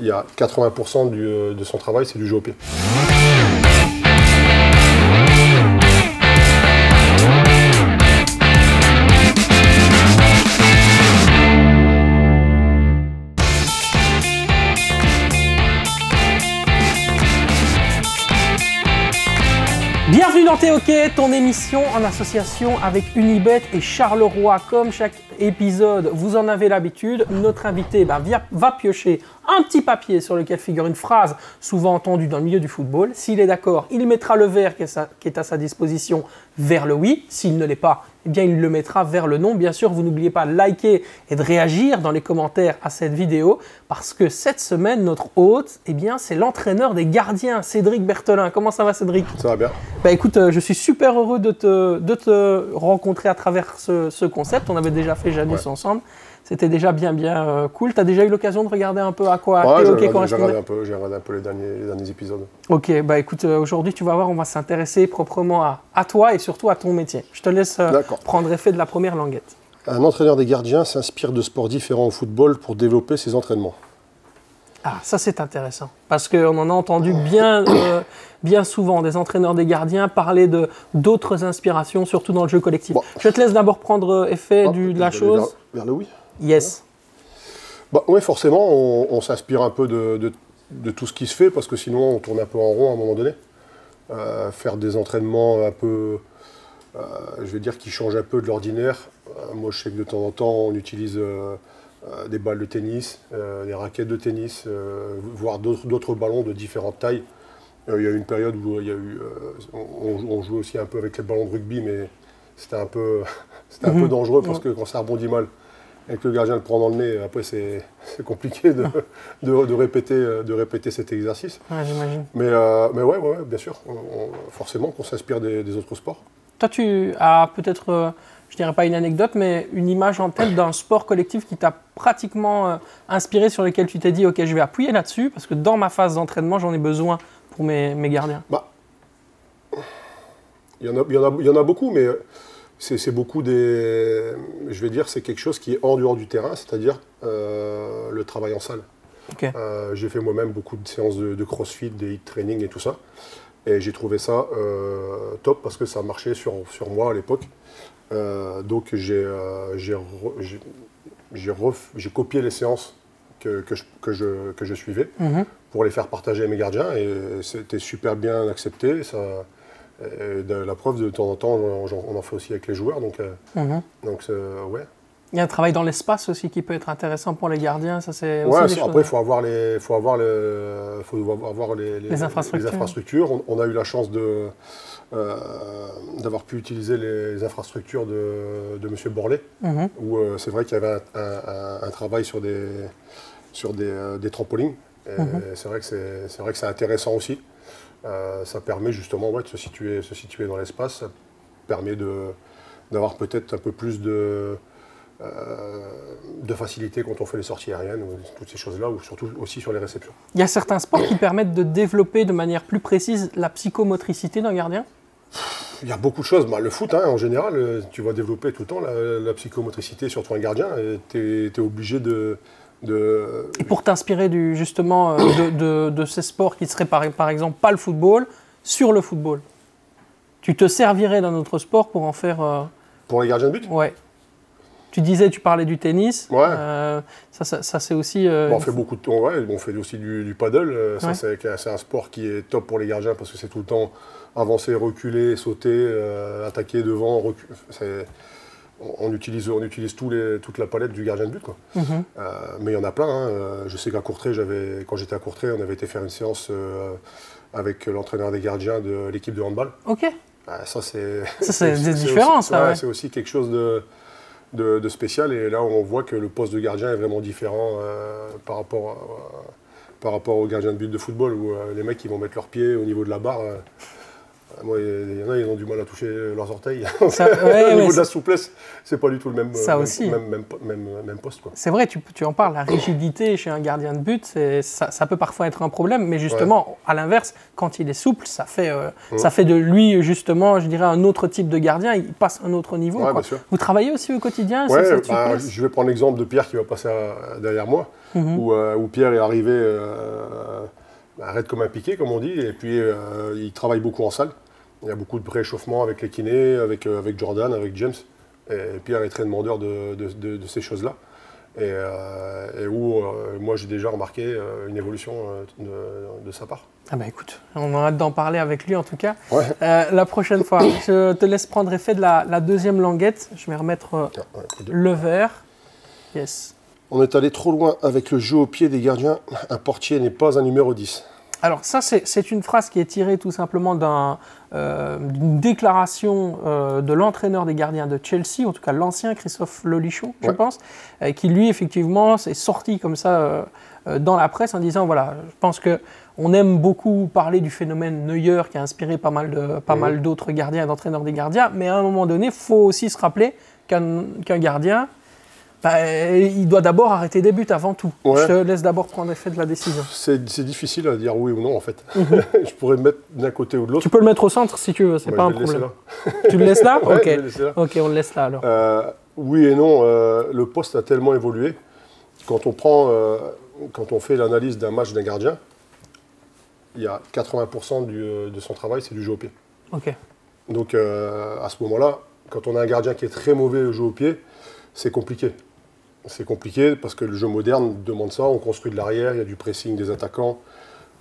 il y a 80% de son travail, c'est du jeu au pied. Bienvenue dans T-OK, ton émission en association avec Unibet et Charleroi. Comme chaque épisode, vous en avez l'habitude, notre invité va piocher un petit papier sur lequel figure une phrase souvent entendue dans le milieu du football. S'il est d'accord, il mettra le vert qui est à sa disposition vers le oui. S'il ne l'est pas, eh bien, il le mettra vers le non. Bien sûr, vous n'oubliez pas de liker et de réagir dans les commentaires à cette vidéo parce que cette semaine, notre hôte, eh bien, c'est l'entraîneur des gardiens, Cédric Berthelin. Comment ça va, Cédric? Ça va bien. Bah écoute, je suis super heureux de te rencontrer à travers ce concept. On avait déjà fait Janus ensemble. C'était déjà bien cool. Tu as déjà eu l'occasion de regarder un peu à quoi T-OK correspondait? J'ai regardé un peu les derniers épisodes. Ok, bah écoute, aujourd'hui tu vas voir, on va s'intéresser proprement à toi et surtout à ton métier. Je te laisse prendre effet de la première languette. Un entraîneur des gardiens s'inspire de sports différents au football pour développer ses entraînements. Ah, ça c'est intéressant, parce qu'on en a entendu bien souvent des entraîneurs des gardiens parler d'autres inspirations, surtout dans le jeu collectif. Bon. Je te laisse d'abord prendre effet de la chose. Vers le oui. Yes. Bah, oui, forcément, on s'inspire un peu de tout ce qui se fait, parce que sinon on tourne un peu en rond à un moment donné. Faire des entraînements un peu, je vais dire, qui changent un peu de l'ordinaire. Moi, je sais que de temps en temps, on utilise des balles de tennis, des raquettes de tennis, voire d'autres ballons de différentes tailles. Il y a eu une période où on jouait aussi un peu avec les ballons de rugby, mais c'était un peu dangereux parce que quand ça rebondit mal et que le gardien le prend dans le nez, après c'est compliqué de répéter cet exercice. Ouais, j'imagine. Mais ouais, bien sûr, forcément qu'on s'inspire des autres sports. Toi, tu as peut-être, je dirais pas une anecdote, mais une image en tête d'un sport collectif qui t'a pratiquement inspiré, sur lequel tu t'es dit, ok, je vais appuyer là-dessus, parce que dans ma phase d'entraînement, j'en ai besoin pour mes gardiens. Bah, il y en a beaucoup, mais c'est beaucoup je vais dire, c'est quelque chose qui est en dehors du terrain, c'est-à-dire le travail en salle. Okay. J'ai fait moi-même beaucoup de séances de crossfit, des hit training et tout ça. Et j'ai trouvé ça top parce que ça marchait sur moi à l'époque. Donc j'ai copié les séances que je suivais pour les faire partager à mes gardiens. Et c'était super bien accepté. La preuve, de temps en temps, on en fait aussi avec les joueurs. Donc ouais. Il y a un travail dans l'espace aussi qui peut être intéressant pour les gardiens. Ça, c'est ouais, aussi après, il faut avoir les infrastructures. On a eu la chance d'avoir pu utiliser les infrastructures de M. Borlet, où c'est vrai qu'il y avait un travail sur des trampolines. C'est vrai que c'est intéressant aussi. Ça permet justement de se situer dans l'espace. Ça permet d'avoir peut-être un peu plus de facilité quand on fait les sorties aériennes, ou toutes ces choses-là, ou surtout aussi sur les réceptions. Il y a certains sports qui permettent de développer de manière plus précise la psychomotricité d'un gardien? Il y a beaucoup de choses. Le foot, en général, tu vas développer tout le temps la psychomotricité, surtout un gardien. Tu es obligé de... Et pour t'inspirer justement de ces sports qui seraient par exemple pas le football, sur le football, tu te servirais d'un autre sport pour en faire... Pour les gardiens de but? Ouais. Tu parlais du tennis. Ouais. Ça c'est aussi... on fait beaucoup de on fait aussi du paddle. C'est un sport qui est top pour les gardiens parce que c'est tout le temps avancer, reculer, sauter, attaquer devant, reculer. On utilise toute la palette du gardien de but, quoi. Mais il y en a plein. Je sais qu'à Courtrai, quand j'étais à Courtrai, on avait été faire une séance avec l'entraîneur des gardiens de l'équipe de handball. Ok. Ça c'est différent, ça. Ouais. C'est aussi quelque chose de spécial. Et là, on voit que le poste de gardien est vraiment différent par rapport aux gardiens de but de football, où les mecs ils vont mettre leurs pieds au niveau de la barre. Moi, il y en a, ils ont du mal à toucher leurs orteils. Ça, Au niveau de la souplesse, c'est pas du tout le même, ça aussi. même poste. C'est vrai, tu en parles, la rigidité chez un gardien de but, ça peut parfois être un problème, mais justement, à l'inverse, quand il est souple, ça fait de lui, justement, je dirais, un autre type de gardien, il passe à un autre niveau. Ouais, bien sûr. Vous travaillez aussi au quotidien Ouais, cette souplesse? je vais prendre l'exemple de Pierre qui va passer derrière moi, où Pierre est arrivé raide comme un piqué, comme on dit, et puis il travaille beaucoup en salle. Il y a beaucoup de prééchauffement avec les kinés, avec Jordan, avec James. Et Pierre est très demandeur de ces choses-là. Et où moi j'ai déjà remarqué une évolution de sa part. Ah bah écoute, on a hâte d'en parler avec lui en tout cas. Ouais. La prochaine fois, je te laisse prendre effet de la deuxième languette. Je vais remettre le verre. Yes. On est allé trop loin avec le jeu au pied des gardiens. Un portier n'est pas un numéro 10. Alors ça, c'est une phrase qui est tirée tout simplement d'une déclaration de l'entraîneur des gardiens de Chelsea, en tout cas l'ancien Christophe Lolichon, je pense, qui lui, effectivement, s'est sorti comme ça dans la presse en disant, voilà, je pense qu'on aime beaucoup parler du phénomène Neuer qui a inspiré pas mal d'autres gardiens et d'entraîneurs des gardiens, mais à un moment donné, il faut aussi se rappeler qu'un gardien, il doit d'abord arrêter des buts avant tout. Ouais. Je te laisse d'abord prendre effet de la décision. C'est difficile à dire oui ou non en fait. Je pourrais le mettre d'un côté ou de l'autre. Tu peux le mettre au centre si tu veux, c'est pas un problème. Tu le laisses là? Ouais, ok. Je vais le laisser là. Ok, on le laisse là alors. Oui et non, le poste a tellement évolué. Quand on fait l'analyse d'un match d'un gardien, il y a 80% de son travail, c'est du jeu au pied. Ok. Donc à ce moment-là, quand on a un gardien qui est très mauvais au jeu au pied, c'est compliqué. C'est compliqué parce que le jeu moderne demande ça, on construit de l'arrière, il y a du pressing des attaquants.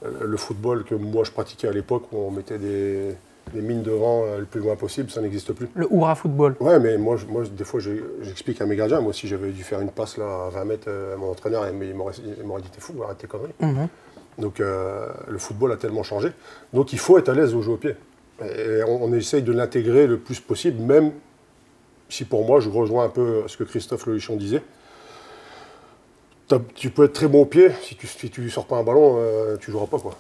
Le football que moi je pratiquais à l'époque, où on mettait des mines devant le plus loin possible, ça n'existe plus. Le hurrah football. Ouais, mais moi des fois j'explique à mes gardiens, moi aussi j'avais dû faire une passe là, à 20 mètres à mon entraîneur, mais il m'aurait dit t'es fou, arrête tes conneries. Donc le football a tellement changé, donc il faut être à l'aise au jeu au pied. Et on essaye de l'intégrer le plus possible, même si pour moi je rejoins un peu ce que Christophe Lolichon disait. Tu peux être très bon au pied, si tu ne sors pas un ballon, tu ne joueras pas, quoi.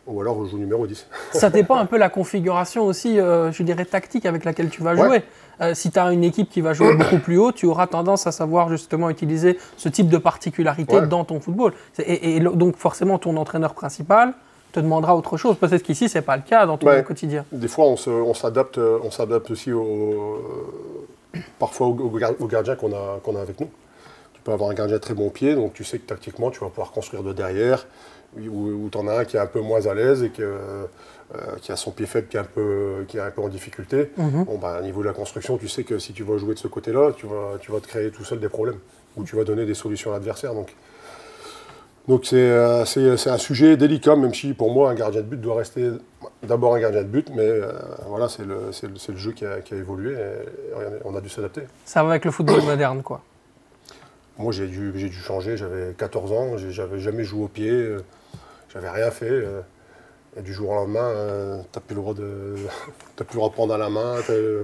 Ou alors je joue numéro 10. Ça dépend un peu la configuration aussi, je dirais, tactique avec laquelle tu vas jouer. Si tu as une équipe qui va jouer beaucoup plus haut, tu auras tendance à savoir justement utiliser ce type de particularité dans ton football. Et donc forcément, ton entraîneur principal te demandera autre chose. Peut-être qu'ici, ce n'est pas le cas dans ton quotidien. Des fois, on s'adapte aussi parfois aux gardiens qu'on a avec nous. Tu peux avoir un gardien très bon pied, donc tu sais que tactiquement, tu vas pouvoir construire de derrière, ou tu en as un qui est un peu moins à l'aise et qui a son pied faible qui est un peu en difficulté. Bon, au niveau de la construction, tu sais que si tu vas jouer de ce côté-là, tu vas te créer tout seul des problèmes, ou tu vas donner des solutions à l'adversaire. Donc c'est un sujet délicat, même si pour moi, un gardien de but doit rester d'abord un gardien de but, mais voilà, c'est le jeu qui a évolué et on a dû s'adapter. Ça va avec le football moderne, quoi. Moi, j'ai dû changer, j'avais 14 ans, j'avais jamais joué au pied, j'avais rien fait. Et du jour au lendemain, tu n'as plus le droit de prendre à la main.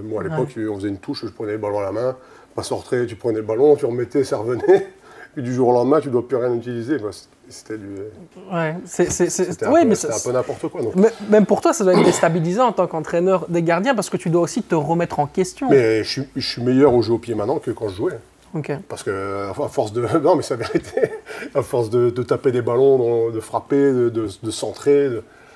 Moi, à l'époque, on faisait une touche, je prenais le ballon à la main, pas sortir, tu prenais le ballon, tu remettais, ça revenait. Puis du jour au lendemain, tu ne dois plus rien utiliser. C'était un peu n'importe quoi. Donc. Même pour toi, ça doit être déstabilisant en tant qu'entraîneur des gardiens, parce que tu dois aussi te remettre en question. Mais je suis meilleur au jeu au pied maintenant que quand je jouais. Okay. Parce que, à force de. Non, mais c'est la vérité. À force de taper des ballons, de frapper, de centrer,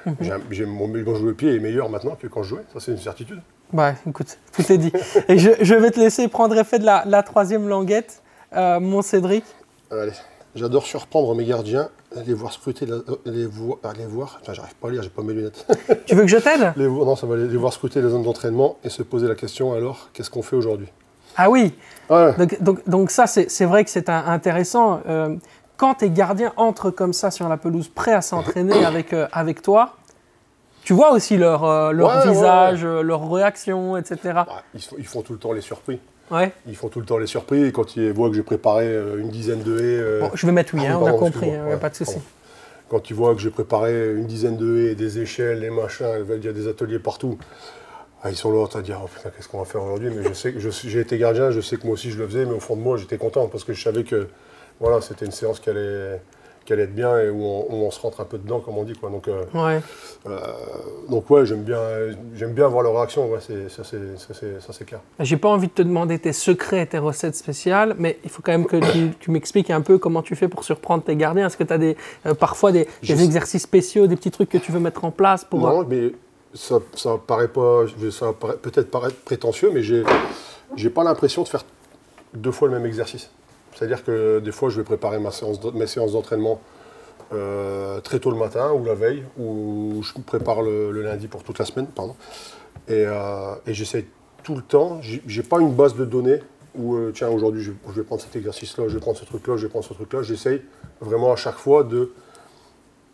mon jeu au pied est meilleur maintenant que quand je jouais. Ça, c'est une certitude. Bah, écoute, tout est dit. Et je vais te laisser prendre effet de la troisième languette, mon Cédric. Allez. J'adore surprendre mes gardiens, les voir scruter, les voir. Enfin, j'arrive pas à lire, j'ai pas mes lunettes. Tu veux que je t'aide? Non, ça va les voir scruter les zones d'entraînement et se poser la question alors, qu'est-ce qu'on fait aujourd'hui? Ah oui. Ouais. Donc ça, c'est vrai que c'est intéressant. Quand tes gardiens entrent comme ça sur la pelouse, prêts à s'entraîner avec toi, tu vois aussi leur visage, leur réaction, etc. Ils font tout le temps les surpris. Ouais. Ils font tout le temps les surpris et quand ils voient que j'ai préparé une dizaine de haies... Bon, je vais mettre oui, on a compris, pas de souci. Quand ils voient que j'ai préparé une dizaine de haies, des échelles, des machins, il y a des ateliers partout, ils sont là à dire oh, putain, qu'est-ce qu'on va faire aujourd'hui? Mais je sais que j'ai été gardien, je sais que moi aussi je le faisais, mais au fond de moi j'étais content parce que je savais que voilà, c'était une séance qui allait qui allait être bien et où on se rentre un peu dedans, comme on dit, quoi. Donc ouais, j'aime bien voir leur réaction, ouais, ça c'est clair. J'ai pas envie de te demander tes secrets, tes recettes spéciales, mais il faut quand même que tu m'expliques un peu comment tu fais pour surprendre tes gardiens. Est-ce que tu as parfois des exercices spéciaux, des petits trucs que tu veux mettre en place pour... Non, mais ça paraît peut-être paraître prétentieux, mais j'ai pas l'impression de faire 2 fois le même exercice. C'est-à-dire que des fois, je vais préparer mes séances d'entraînement très tôt le matin ou la veille, ou je prépare le lundi pour toute la semaine, pardon. Et j'essaie tout le temps, j'ai pas une base de données où, tiens, aujourd'hui, je vais prendre cet exercice-là, je vais prendre ce truc-là, je vais prendre ce truc-là. J'essaye vraiment à chaque fois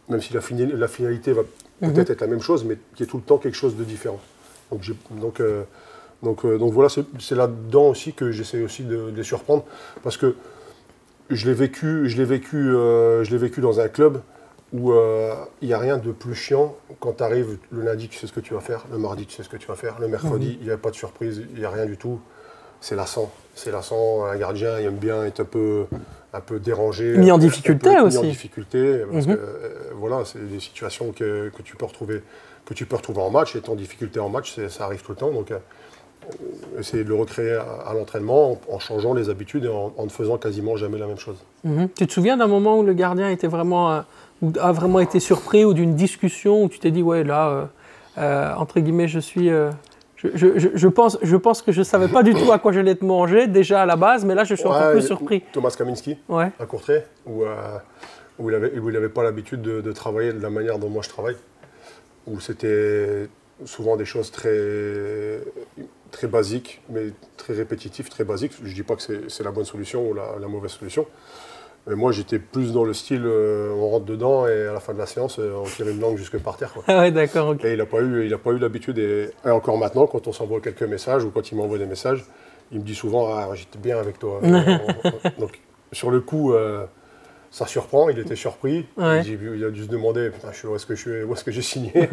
même si la finalité va peut-être être la même chose, mais qu'il y ait tout le temps quelque chose de différent. Donc voilà, c'est là-dedans aussi que j'essaie aussi de les surprendre, parce que je l'ai vécu dans un club où il n'y a rien de plus chiant quand tu arrives le lundi, tu sais ce que tu vas faire, le mardi, tu sais ce que tu vas faire, le mercredi, il n'y a pas de surprise, il n'y a rien du tout. C'est lassant. Un gardien, il aime bien être un peu dérangé. Mis en difficulté aussi. Mis en difficulté, parce que voilà, c'est des situations que tu peux retrouver en match. Et en difficulté en match, ça arrive tout le temps. Donc, essayer de le recréer à l'entraînement en changeant les habitudes et en ne faisant quasiment jamais la même chose. Tu te souviens d'un moment où le gardien était a vraiment été surpris, ou d'une discussion où tu t'es dit, ouais, là, entre guillemets, je pense que je ne savais pas du tout à quoi j'allais te manger, déjà à la base, mais là, je suis encore plus surpris. Thomas Kaminski, à Courtrai, où il n'avait pas l'habitude de travailler de la manière dont moi je travaille, où c'était souvent des choses très basiques, mais très répétitives, très basiques. Je ne dis pas que c'est la bonne solution ou la mauvaise solution. Mais moi, j'étais plus dans le style, on rentre dedans et à la fin de la séance, on tire une langue jusque par terre, quoi. Ah ouais, d'accord, ok. Et il n'a pas eu l'habitude. Et encore maintenant, quand on s'envoie quelques messages ou quand il m'envoie des messages, il me dit souvent, ah, j'étais bien avec toi. Donc, sur le coup, ça surprend, il était surpris. Ouais. Il a dû se demander, où est-ce que j'ai signé.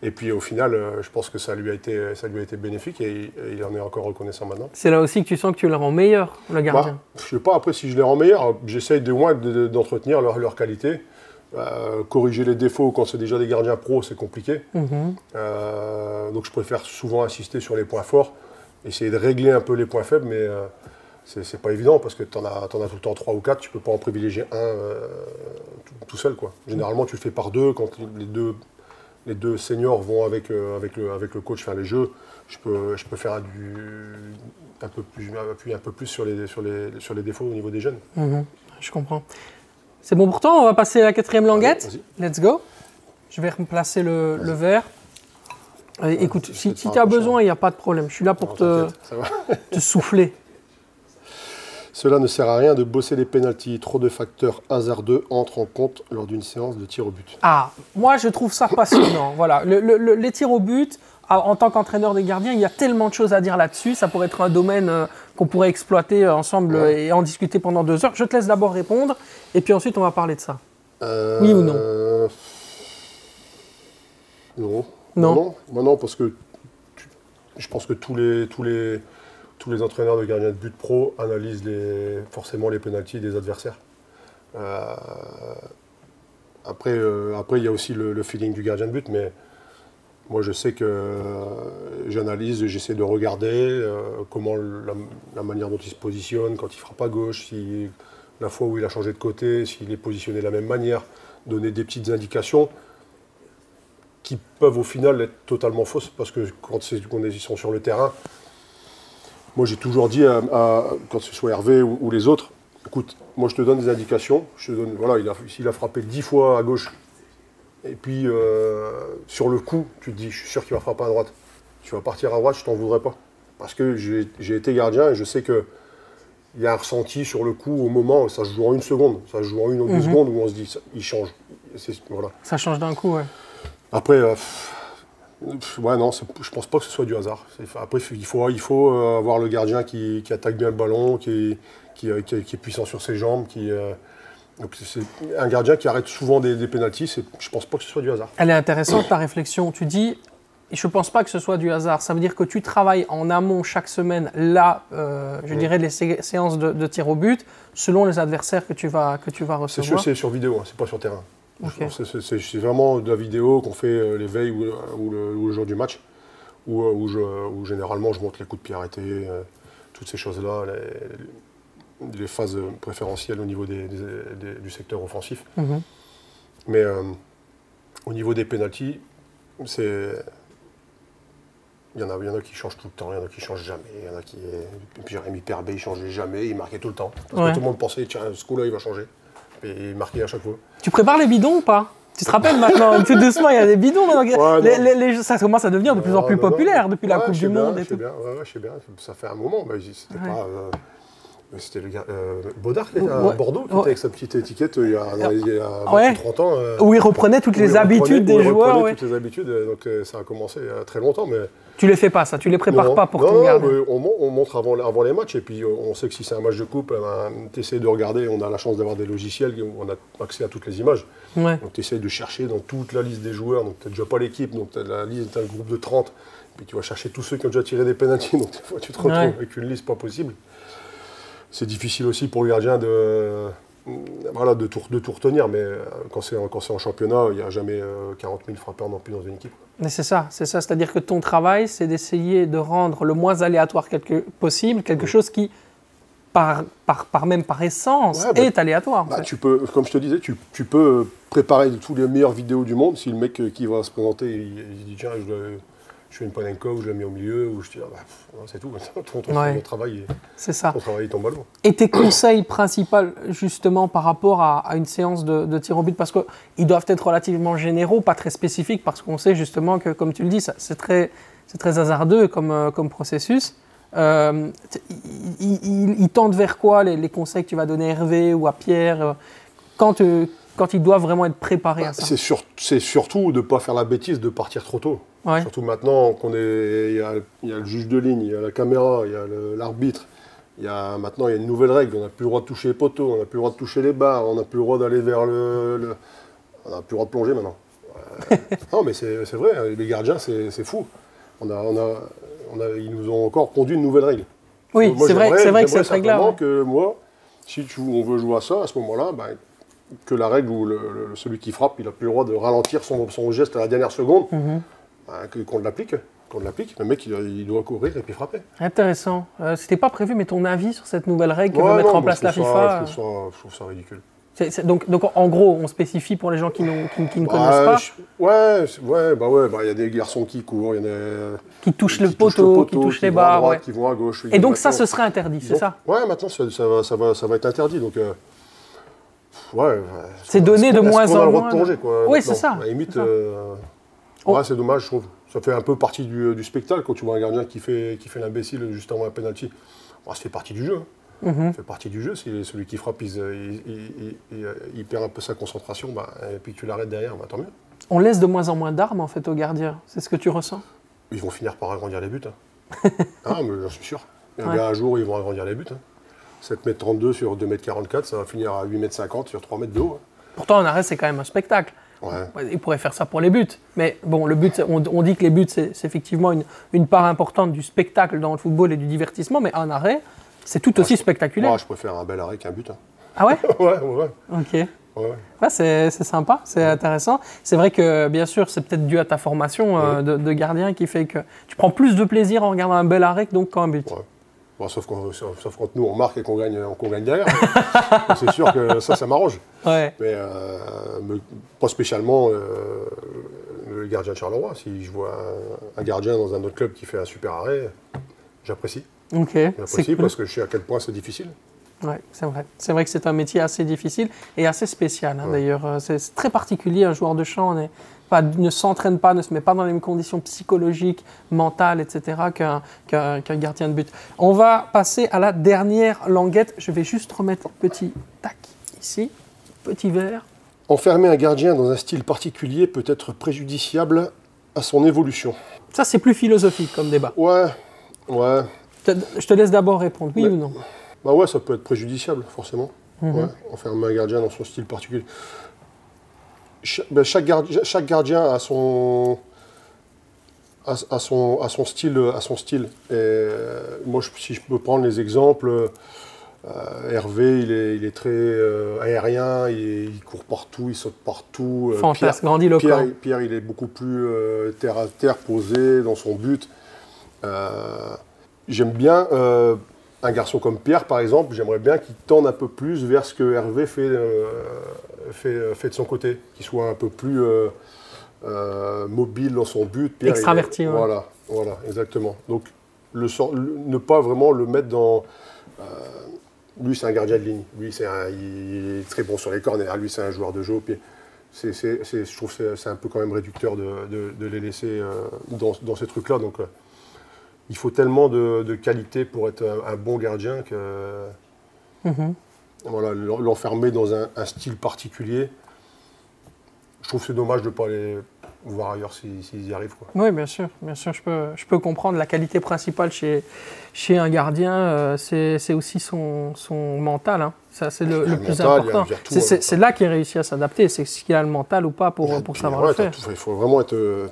Et puis au final, je pense que ça lui a été bénéfique et il en est encore reconnaissant maintenant. C'est là aussi que tu sens que tu le rends meilleur, le gardien. Je ne sais pas après si je les rends meilleurs. J'essaye de moins d'entretenir leur qualité. Corriger les défauts quand c'est déjà des gardiens pros, c'est compliqué. Donc je préfère souvent insister sur les points forts, essayer de régler un peu les points faibles, mais c'est pas évident parce que tu en as tout le temps 3 ou 4, tu peux pas en privilégier un tout seul, quoi. Généralement tu le fais par 2, quand les deux seniors vont avec le coach faire les jeux, je peux faire appuyer un peu plus sur les défauts au niveau des jeunes. Je comprends. C'est bon pour toi, on va passer à la 4e languette. Allez, Let's go. Je vais replacer le verre. Écoute, si tu as besoin, il n'y a pas de problème. Je suis là pour te souffler. Cela ne sert à rien de bosser les pénaltys. Trop de facteurs hasardeux entrent en compte lors d'une séance de tir au but. Ah, moi je trouve ça passionnant. Voilà, les tirs au but, en tant qu'entraîneur des gardiens, il y a tellement de choses à dire là-dessus. Ça pourrait être un domaine qu'on pourrait exploiter ensemble et en discuter pendant 2 heures. Je te laisse d'abord répondre et puis ensuite on va parler de ça. Oui ou non? Non, parce que je pense que tous les entraîneurs de gardiens de but pro analysent forcément les pénaltys des adversaires. Après, il y a aussi le feeling du gardien de but, mais moi je sais que j'analyse, j'essaie de regarder comment la manière dont il se positionne, quand il frappe à gauche, la fois où il a changé de côté, s'il est positionné de la même manière, donner des petites indications qui peuvent au final être totalement fausses, parce que quand ils sont sur le terrain, moi j'ai toujours dit, quand ce soit Hervé ou les autres, écoute, moi je te donne des indications, s'il a frappé 10 fois à gauche, et puis sur le coup, tu te dis, je suis sûr qu'il va frapper à droite, tu vas partir à droite, je t'en voudrais pas. Parce que j'ai été gardien et je sais qu'il y a un ressenti sur le coup au moment, ça se joue en 1 seconde, ça se joue en 1 ou 2 secondes où on se dit, il change. Voilà. Ça change d'un coup, ouais. Après, non, je pense pas que ce soit du hasard. Après, il faut avoir le gardien qui attaque bien le ballon, qui est puissant sur ses jambes. Donc c'est un gardien qui arrête souvent des pénaltys. Je pense pas que ce soit du hasard. Elle est intéressante, ta réflexion. Tu dis, je ne pense pas que ce soit du hasard. Ça veut dire que tu travailles en amont chaque semaine, là, je dirais, les séances de tir au but, selon les adversaires que tu vas recevoir. C'est sur vidéo, hein, c'est pas sur terrain. Okay. C'est vraiment de la vidéo qu'on fait les veilles ou le jour du match, où généralement je montre les coups de pied arrêtés, toutes ces choses-là, les phases préférentielles au niveau du secteur offensif. Mais au niveau des pénaltys, il y en a qui changent tout le temps, il y en a qui changent jamais, il y en a qui... Jérémy Perbet, il changeait jamais, il marquait tout le temps. Parce que tout le monde pensait, tiens, ce coup-là, il va changer. Et il marquait à chaque fois. Tu prépares les bidons ou pas? Tu te rappelles maintenant, tout doucement, il y a des bidons maintenant. Ça commence à devenir de plus en plus populaire depuis la Coupe du Monde et tout. Je sais bien, ça fait un moment, mais c'était pas... C'était le gars Baudard qui était à Bordeaux, qui était avec sa petite étiquette il y a 30 ans. Où il reprenait toutes les habitudes des joueurs. Toutes les habitudes, donc ça a commencé il y a très longtemps. Mais... Tu les fais pas, ça, tu les prépares pas pour ton gardien. On montre avant les matchs, et puis on sait que si c'est un match de coupe, tu essaies de regarder, on a la chance d'avoir des logiciels où on a accès à toutes les images. Donc tu essaies de chercher dans toute la liste des joueurs, donc tu n'as déjà pas l'équipe, donc tu as la liste, tu as le groupe de 30, puis tu vas chercher tous ceux qui ont déjà tiré des pénaltys, donc des fois tu te retrouves avec une liste pas possible. C'est difficile aussi pour le gardien de tout retenir, mais quand c'est en championnat, il n'y a jamais 40 000 frappeurs non plus dans une équipe. Mais c'est ça, c'est-à-dire que ton travail, c'est d'essayer de rendre le moins aléatoire possible, quelque chose qui, par essence, est aléatoire. Tu peux, comme je te disais, tu peux préparer toutes les meilleures vidéos du monde. Si le mec qui va se présenter, il dit tiens, je fais une panenka ou je la mets au milieu, ou je dis c'est tout, ton travail, ton travail tombe à l'eau. Et tes conseils principaux justement par rapport à une séance de tir au but, parce qu'ils doivent être relativement généraux, pas très spécifiques, parce qu'on sait justement que, comme tu le dis, c'est très hasardeux comme processus. Ils tendent vers quoi les conseils que tu vas donner à Hervé ou à Pierre quand ils doivent vraiment être préparés à ça? C'est surtout de ne pas faire la bêtise de partir trop tôt. Surtout maintenant il y a le juge de ligne, il y a la caméra, il y a l'arbitre. Maintenant, il y a une nouvelle règle. On n'a plus le droit de toucher les poteaux, on n'a plus le droit de toucher les barres, on n'a plus le droit d'aller vers on n'a plus le droit de plonger maintenant. Non, mais c'est vrai, les gardiens, c'est fou. Ils nous ont encore conduit une nouvelle règle. Oui, c'est vrai que cette règle-là. Que moi, si on veut jouer à ça, à ce moment-là, que la règle où celui qui frappe, il n'a plus le droit de ralentir son geste à la dernière seconde, qu'on l'applique. Le mec, il doit courir et puis frapper. Intéressant. C'était pas prévu, mais ton avis sur cette nouvelle règle que veut mettre en place la FIFA? Je trouve ça ridicule. Donc, en gros, on spécifie pour les gens qui ne connaissent pas. Il y a des garçons qui courent, il y en a qui touchent le poteau, qui touchent les barres, droite, qui vont à gauche. Et donc ça, ce serait interdit, c'est ça? Ouais, maintenant ça va être interdit. Donc, c'est donné de moins en moins. On a le droit de plonger, quoi. Oui, c'est ça. À la limite, c'est dommage, je trouve. Ça fait un peu partie du spectacle quand tu vois un gardien qui fait l'imbécile juste avant un penalty. Ça fait partie du jeu. Ça fait partie du jeu. Si celui qui frappe, il perd un peu sa concentration, et puis tu l'arrêtes derrière, tant mieux. On laisse de moins en moins d'armes en fait aux gardiens. C'est ce que tu ressens? Ils vont finir par agrandir les buts. Mais j'en suis sûr. Un jour, ils vont agrandir les buts. 7,32 m sur 2,44 m, ça va finir à 8,50 m sur 3 mètres de haut. Pourtant, en arrêt, c'est quand même un spectacle. Ils pourraient faire ça pour les buts. Mais bon, le but, on dit que les buts, c'est effectivement une part importante du spectacle dans le football et du divertissement, mais en arrêt, c'est tout aussi spectaculaire. Moi, je préfère un bel arrêt qu'un but. Ah ouais? Ouais. Ok. C'est sympa, c'est intéressant. C'est vrai que, bien sûr, c'est peut-être dû à ta formation de gardien qui fait que tu prends plus de plaisir en regardant un bel arrêt que qu'un but. Sauf quand nous, on marque et qu'on gagne derrière. C'est sûr que ça m'arrange. Mais pas spécialement le gardien de Charleroi. Si je vois un gardien dans un autre club qui fait un super arrêt, j'apprécie. J'apprécie parce que je sais à quel point c'est difficile. Oui, c'est vrai. C'est vrai que c'est un métier assez difficile et assez spécial. D'ailleurs, c'est très particulier. Un joueur de champ ne s'entraîne pas, ne se met pas dans les mêmes conditions psychologiques, mentales, etc. qu'un gardien de but. On va passer à la dernière languette. Je vais juste remettre petit tac ici, petit verre. Enfermer un gardien dans un style particulier peut être préjudiciable à son évolution. Ça, c'est plus philosophique comme débat. Ouais. Je te laisse d'abord répondre, oui ou non? Ça peut être préjudiciable, forcément. Enfermer un gardien dans son style particulier. Chaque gardien a à son style. Et moi, si je peux prendre les exemples, Hervé, il est très aérien, il court partout, il saute partout. Fantasme, grandiloquent. Pierre, il est beaucoup plus terre à terre, posé dans son but. J'aime bien un garçon comme Pierre, par exemple, j'aimerais bien qu'il tende un peu plus vers ce que Hervé fait de son côté, qu'il soit un peu plus mobile dans son but. Pierre, extraverti. Voilà, exactement. Donc, ne pas vraiment le mettre dans... lui, c'est un gardien de ligne. Lui, il est très bon sur les corners. Lui, c'est un joueur de jeu. Puis je trouve que c'est un peu quand même réducteur de les laisser dans ces trucs-là. Donc, il faut tellement de qualité pour être un bon gardien que voilà, l'enfermer dans un style particulier. Je trouve que c'est dommage de ne pas aller voir ailleurs s'ils y arrivent, quoi. Oui, bien sûr, je peux comprendre. La qualité principale chez un gardien, c'est aussi son mental. Hein. Ça, c'est le plus important. C'est là qu'il réussit à s'adapter. C'est ce qu'il a le mental ou pas pour savoir le faire. Il faut vraiment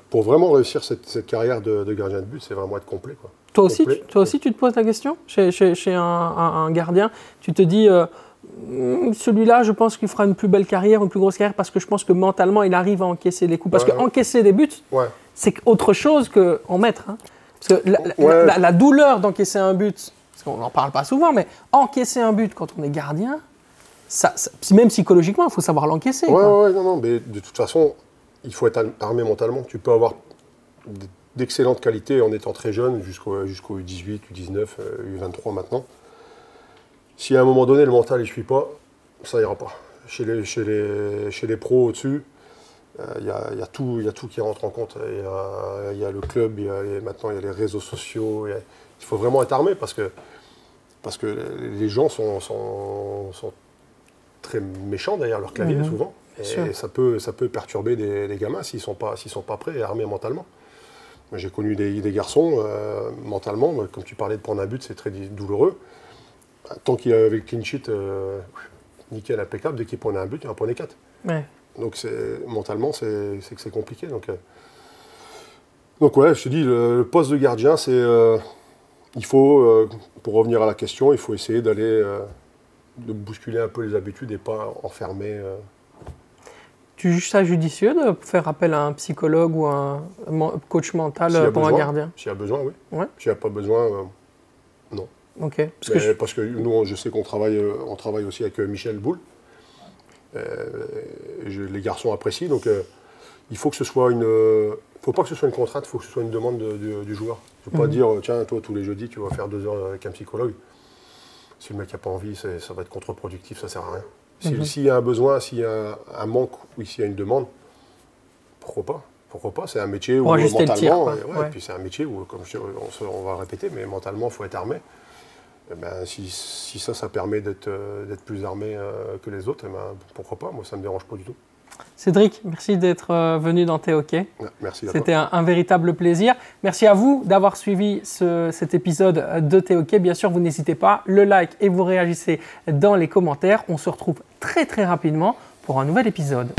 pour vraiment réussir cette carrière de gardien de but, c'est vraiment être complet, quoi. Toi aussi, tu te poses la question chez un gardien, tu te dis... celui-là, je pense qu'il fera une plus belle carrière, une plus grosse carrière, parce que je pense que mentalement, il arrive à encaisser les coups. Parce qu'encaisser des buts, c'est autre chose qu'en mettre. Hein. Parce que la douleur d'encaisser un but, parce qu'on n'en parle pas souvent, mais encaisser un but quand on est gardien, même psychologiquement, il faut savoir l'encaisser. Non, mais de toute façon, il faut être armé mentalement. Tu peux avoir d'excellentes qualités en étant très jeune, jusqu'au U18, U19, U23 maintenant. Si à un moment donné, le mental ne suit pas, ça ira pas. Chez les pros au-dessus, il y a tout qui rentre en compte. Il y a le club, maintenant il y a les réseaux sociaux. Il faut vraiment être armé parce que les gens sont très méchants derrière leur clavier souvent. Et ça peut perturber des gamins s'ils sont pas prêts et armés mentalement. Moi, j'ai connu des garçons, mentalement, comme tu parlais de prendre un but, c'est très douloureux. Tant qu'il avait le clean sheet nickel, impeccable, dès qu'il prenait un but, il en prenait 4. Ouais. Donc mentalement, c'est que c'est compliqué. Donc ouais, je te dis, le poste de gardien, c'est il faut, pour revenir à la question, il faut essayer de bousculer un peu les habitudes et pas enfermer. Tu juges ça judicieux de faire appel à un psychologue ou un coach mental pour un gardien? S'il y a besoin, oui. Ouais. S'il n'y a pas besoin, non. Ok. Parce que nous, je sais qu'on travaille aussi avec Michel Boulle. Les garçons apprécient, donc il faut que ce soit faut pas que ce soit une contrainte, il faut que ce soit une demande du joueur. Il ne faut pas dire, tiens, toi, tous les jeudis, tu vas faire 2 heures avec un psychologue. Si le mec n'a pas envie, ça va être contre-productif, ça ne sert à rien. S'il y a un besoin, s'il y a un manque ou s'il y a une demande, pourquoi pas? Pourquoi pas? C'est un métier où mentalement, puis c'est un métier où, comme on va répéter, mais mentalement, il faut être armé. Et ben, si ça permet d'être plus armé que les autres, ben, pourquoi pas? Moi, ça ne me dérange pas du tout. Cédric, merci d'être venu dans T'es OK. Merci à toi. C'était un véritable plaisir. Merci à vous d'avoir suivi cet épisode de T'es OK. Bien sûr, vous n'hésitez pas, le like et vous réagissez dans les commentaires. On se retrouve très très rapidement pour un nouvel épisode.